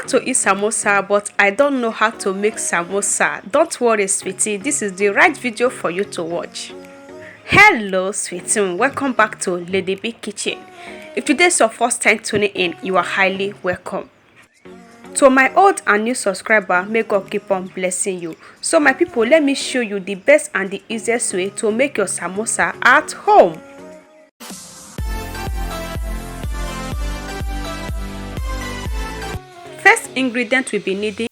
to eat samosa, but I don't know how to make samosa. Don't worry, sweetie, this is the right video for you to watch. Hello, sweetie, welcome back to Lady B Kitchen. If today is your first time tuning in, you are highly welcome. To my old and new subscriber, may God keep on blessing you. So my people, let me show you the best and the easiest way to make your samosa at home. First ingredient we'll be needing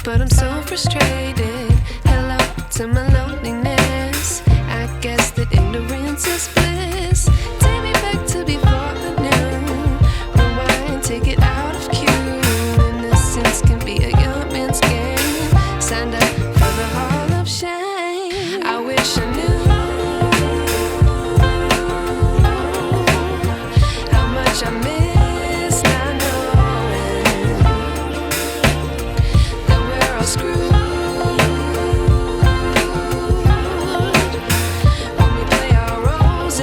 but I'm so frustrated. Hello to my loneliness. I guess that ignorance is bliss. Take me back to before I knew. Rewind, take it out of cue. Innocence can be a young man's game. Signed up for the hall of shame. I wish I knew how much I miss not knowing that we're all screwed when we play our roles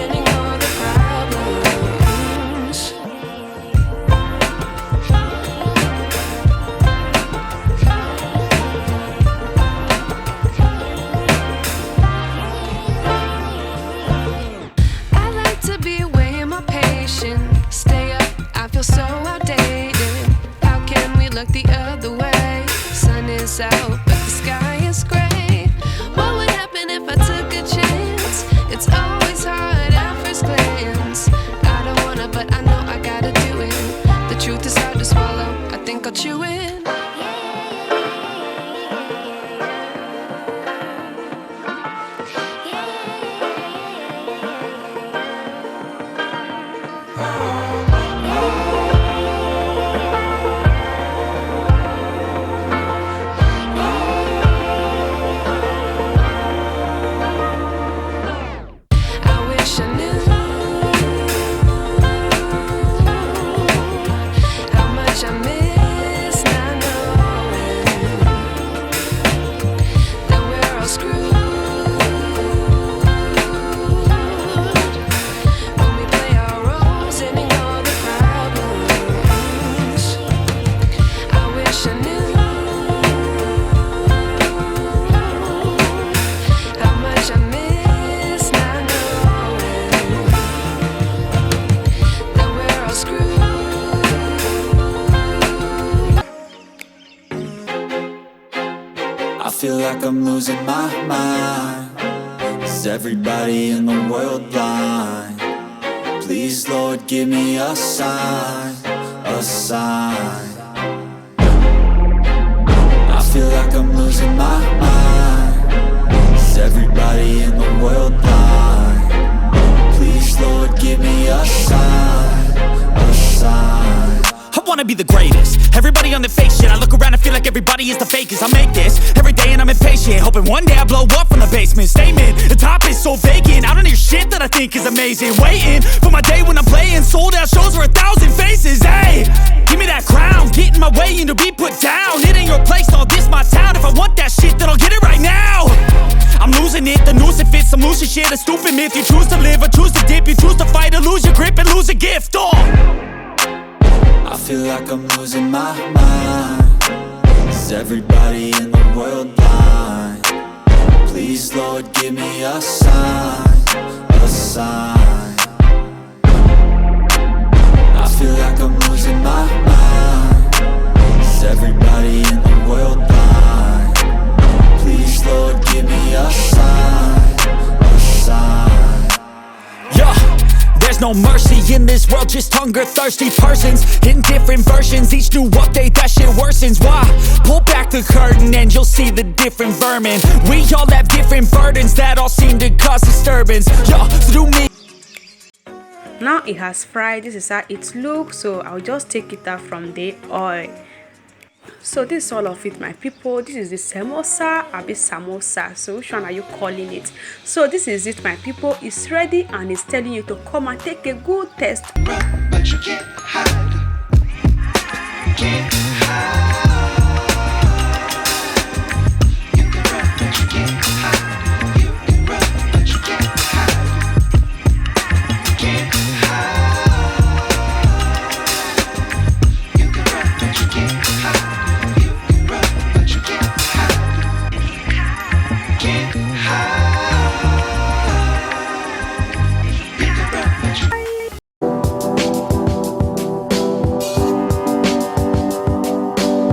feel like I'm losing my mind. Is everybody in the world blind? Please, Lord, give me a sign, a sign. I feel like I'm losing my mind. Is everybody in the world blind? Please, Lord, give me a sign, a sign. I wanna be the greatest. Everybody on the fake shit. I look around and feel like everybody is the fakest. I make this every day and I'm impatient, hoping one day I blow up from the basement. Statement, the top is so vacant. I don't hear shit that I think is amazing. Waiting for my day when I'm playing sold out shows for 1,000 faces. Hey, give me that crown, get in my way and to be put down. It ain't your place, no, this my town. If I want that shit, then I'll get it right now. I'm losing it, the noose it fits. I'm losing shit, a stupid myth. You choose to live or choose to dip. You choose to fight or lose your grip and lose a gift. I feel like I'm losing my mind. Is everybody in the world blind? Please, Lord, give me a sign, a sign. I feel like I'm losing my mind. Is everybody in the world blind? Please, Lord, give me a sign, a sign. Yeah. There's no mercy in this world, just hunger-thirsty persons in different versions. Each new update, that shit worsens. Why? Pull back the curtain and you'll see the different vermin. We all have different burdens that all seem to cause disturbance. Yeah, through me. Now it has fried. This is how it looks, so I'll just take it out from the oil. So this is all of it, my people. This is the samosa, a bit samosa. So which one are you calling it? So this is it, my people. It's ready and it's telling you to come and take a good test. But you can't hide. Can't